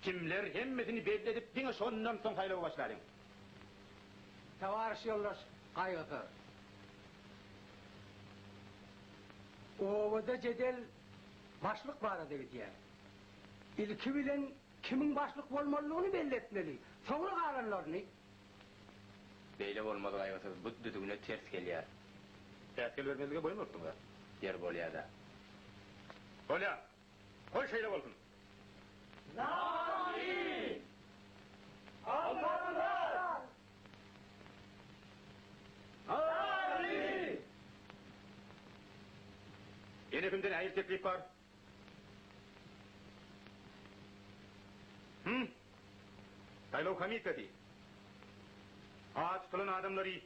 Kimler hemmesini belli edip dine sondan son saylava başladın. Tavarış yoldaş kaygıtı. Ovada cedel başlık var dedi diye. İlki bilen kimin başlık olmalılığını belli etmeli. Sonra kalanlarını. Beyle olmadı kaygıtı, bu düdüğüne ters geliyor. Ters gel vermezliğe boyun ortun da. Yer bolya da. Bolya, koy şeyle olsun. Nami! Almanlar! Nami! Yönetimden hayır teklif var. Taylov Komiteti. Ağa tutulan adamları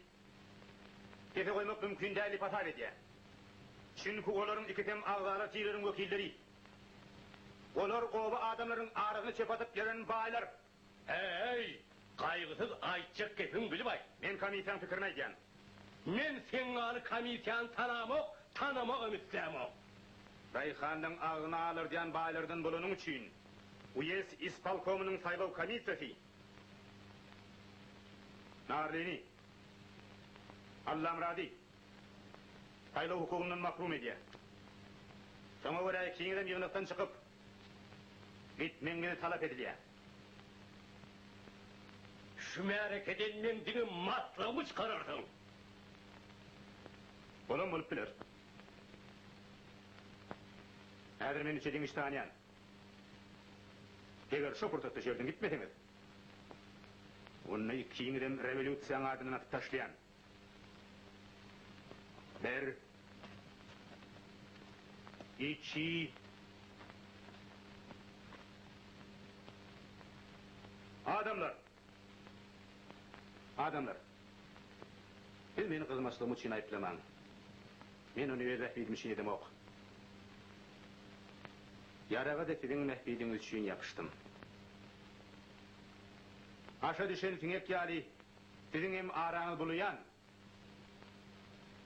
tefe koymak mümkün değil patal ediyor. Çünkü onların ikitem ağzara tiylerin vekilleri. Onlar ova adamların arasını çöp atıp gelen baylar. Hey! Kaygısız aytacak kefin bilip ay. Men komiten fikrine giden. Men sen ağını komiten tanımak ümitleyemok. Rayhan'dan ağını alır diyen baylardan bulunun için Uyes İspalkomu'nun saylov komitesi Narlini Allamradi saylov hukukundan mahrum ediyor. Sana göre kiniden yığınlıktan çıkıp gitmengini talep ediliyor. Şu merakeden men dini matlığımı çıkarırdın. Bolon bolup bilir. Häzir men içediğin işti anyan. Eger şu fırsatda жерden gitmeseniz, onu kiniden revolütsiyan adından atıp taşlayan. Bir, iki, adamlar. Siz meni kızmaçlığımı için ayıplaman. Men onu öz mehbidmişin edim ok. Yarağa da sizin mehbidiniz için yapıştım. Aşağı düşen sinek yali, sizin hem aranız buluyan.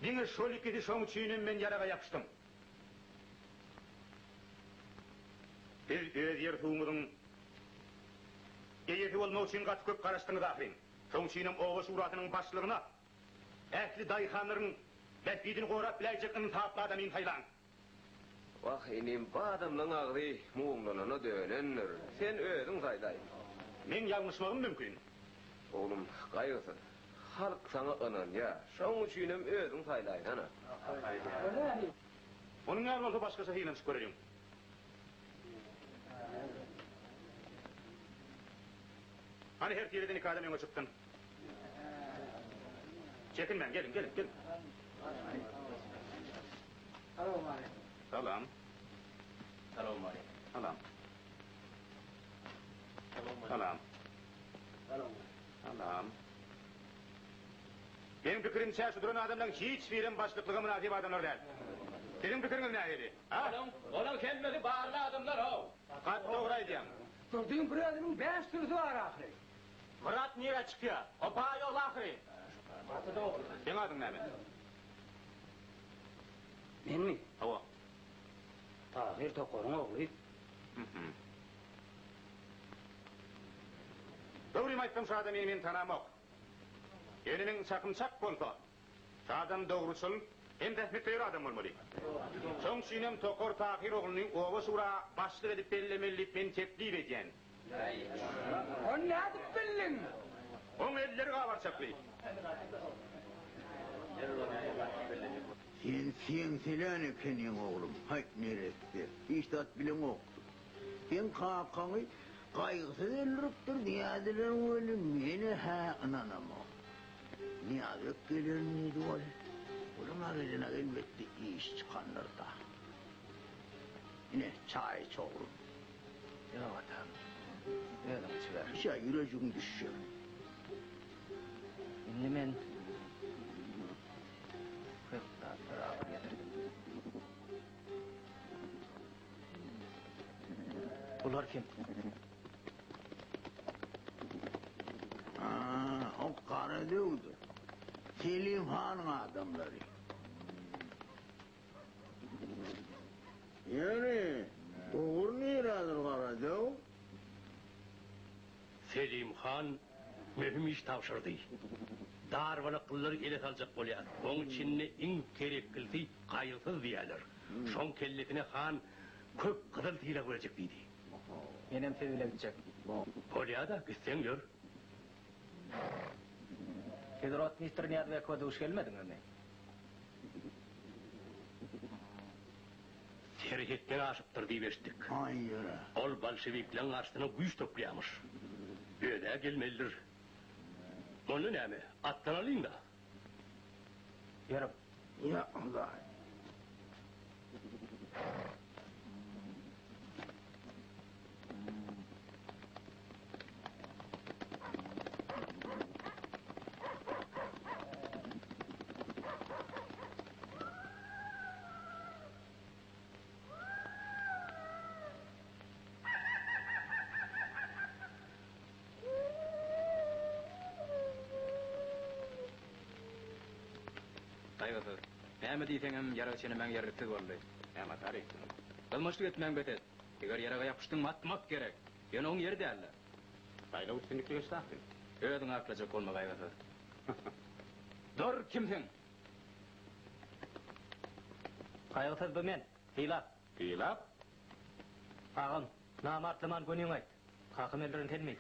Dine şol ikisi şon için men yarağa yapıştım. Siz öz yertuğumuzun eyeti olma için kat köp karıştınız ahirin. Şon için ova şuratının başlığına ehli dayıhanların mehbidini koğrap bilecekinin taplı adamın taylan. Vah inim bu adamın ağrı muğumlanana dönenler. Sen ödün sayday. Men yanlışmağım mümkün. Oğlum kaygısın. Halk sana ınan ya. Şon üçünem ödün sayday ana. Onun yarın olsa başkası hilen çıkaracağım. Hani her yerden ikadem yola çıktın. Çekin ben, gelin. Salam. Benim fikrimse şu duran adamdan hiçbirin başlıklığı münasip adamlar değil. Sizin fikriniz ne idi? Olan kendisi bağırlı adamlar o. Kat doğraydı yan. Durduğun bir adamın 5 sürüsü var ahire. Murat nire çıkıyor? O bağ yol ahire. Senin adın ne mi? Men mi? Hava. Tahir Tokor'un oğlu. Doğruyum ayttım şu adamı men tanımak. Elimin çakımçak bolsa, şu adam doğrusul, hem tehmitleri adam olmalı. Son sinem Tokor Tahir oğlunun ova sura başlık edip bellemellik men teklif ediyen. O ne adıp bildin? Onun elleri kavar çaklı. Sen selane kenin oğlum, hayt neresi? İştat bilen oktu. Ben kakanı kaygısız öldürüptür diyadiler oğlum, beni ha ananama. Niye gelir miydi oğlum? Oğlum ağzına elbette iş çıkanlar da. Yine çay iç oğlum. Ya vatan. Ödün çıkar. Şey yüreğim düşüyor. Şimdi men kırkta beraber getirdim. Bunlar kim? O Karadağ'dı. Selim Han'ın adamları. Yani doğru neyradır Karadağ? Selim Han mühim iş tavşırdı. Darvalıklılar ele kalacak bolýar. Oň içinde iň kerekli gaýysız diýerler. Şoň kelletine Han köp kızıl tira verecek diýdi. Menem sebile bitecek. Bolýar da gitsen gör. Hidrot Mr. Niyadbekova duş gelmedin mi? Serhetden aşıptır diýeşdik. Hayır. Ol bolşeviklerin arşyna güýç toplaýarmyş. Öde gelmelidir. Onu näme? Attan alayım da. Yarım. Ya Allah. Gaýgysyz. Näme diýseňem ýara içine men ýerliksiz boldy. Hem atar etdim. Gylmyşlyk etmem betet. Eger ýaraga ýapyşdyň matmak gerek. Ýöne oň ýeri däller. Gaýla üstünlikle gösterdin. Öýüň aklajak bolma gaýgysyz. Dur kimsiň? Gaýgysyz bu men. Hilap. Hilap. Agam, namartlyman gönüň aýt. Kakym ellerin tenmeýdi.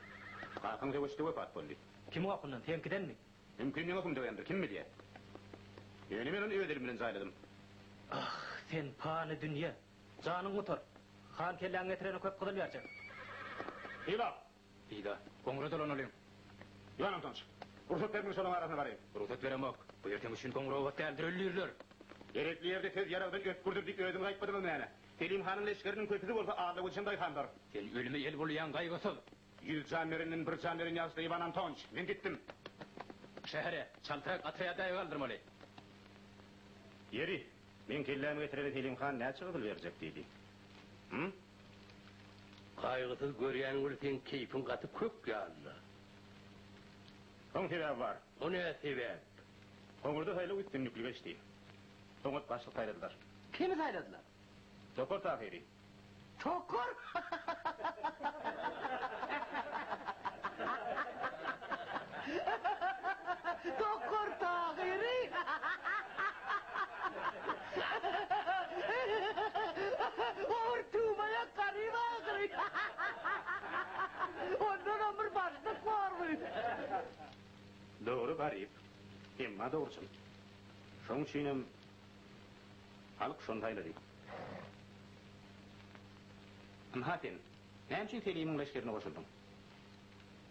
Kakın dewişde wepat boldy. Kim okundan tenkidenmi? Mümkin ýok döwendir, kim bilýär? Ýöne men onu öýderim bilen jaýladym. Ah, sen pany dünýä. Janyň otur. Han kelläň getireni köp gyzyl berjek. Hilap. Ýa, goňra dolan olayım. Ýanam tanış. Ruhsat bermek şonuň arasyna barayım. Ruhsat beremok. Bu ýerden üçin goňra wagt öldürülýärler. Gerekli ýerde tez ýaragdan öpkürdirdik öýdüm gaýtmadymy mene. Selim Han'ın leşkerinin köpüsü bolsa ağırlık uçun dayhandır. Sen ölüme el bolýan gaýgysız. Yüzcanlarının bir canların yazdı Ivan Antonç. Ben gittim. Şehre, çaltarak atraya daýy galdyrmaly. Yeri, men kellämi getireli Selim Han näçe gyzyl berjek diýdi. Hı? Gaýgysız görýän sen keyfin gatyp köp ýaly. Soň sebäp bar. O ne sebäp? Koňurda haýla üstünlikli geçdi. Soňat başlyk taýladylar. Kimi sayladılar? Doktor Tahiri. Çokur! Doktor Tahiri! Ortumaya karıma ağrı! Ondan bir başlık var mı? Doğru garip. Emma doğrusun. Şoň üçinem halk şonu taýlady. Hatin, näme üçin Selim'iň leşkerine goşuldyň?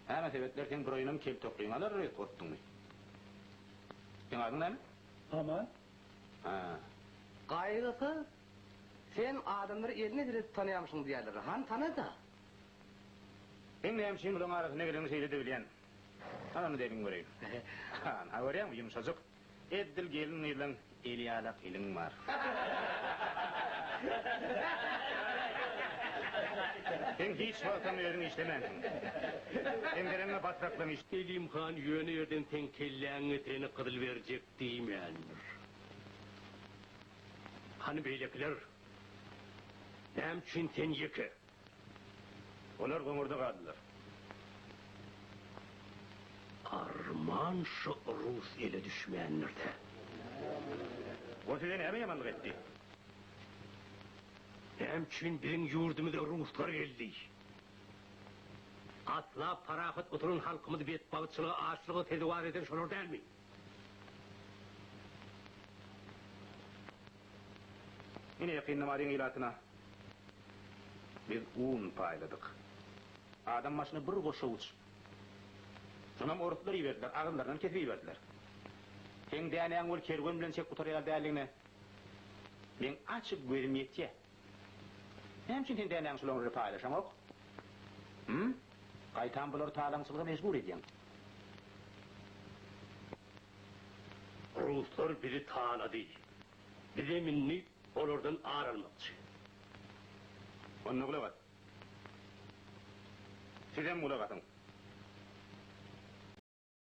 Häme sebetler sen bir oýunam kelip toplaýmalar, ret gotdyňmy? Sen adyň näme? Ama? Ha. Gaýgysız. Sen adamları eline direkt tanıyamışsın diýerler. Han tanıdı. Sen näme üçin bulan arasyna geleni seýledi bilýän? Anany derin göreyim. Ha, görýärmi ýumşajyk? Eddil gelin bilen Eliýalak iliň bar. Sen hiç wagtdan öýüň işlemäňsiň. Emgereme batraklan Selim Han ýöne ýerden sen kelläň eteni gyzyl berjek diýmän. Hani beýlekler? Näme üçin sen ýeke? Olar goňurda galdylar. Arman şu Rus ele düşmeyenlerde. O size näme ýamanlyk etdi? Hem için bizim yurdumuza Ruslar geldi. Atla parahat oturun halkımız betbalıçılığı, ağaçlığı tezvar eder şunur değil mi? Yine yakınlamadyň ilatyna biz un paýladyk. Adam başyna bir goşa uç. Şonam orutlar ýerler, agynlardan kesip ýerler. Sen däneň ol kergen bilen çek gutarýar däligine. Men açyk gözüm ýetýär. Hem için sen däneň şolary paýlaşamok? Gaýtan bular taýlaňçylyga mejbur edýän. Ruslar bizi taýlady. Bize minni olardan aýrylmakçy. Onu gulagat. Sizem gulagatyň.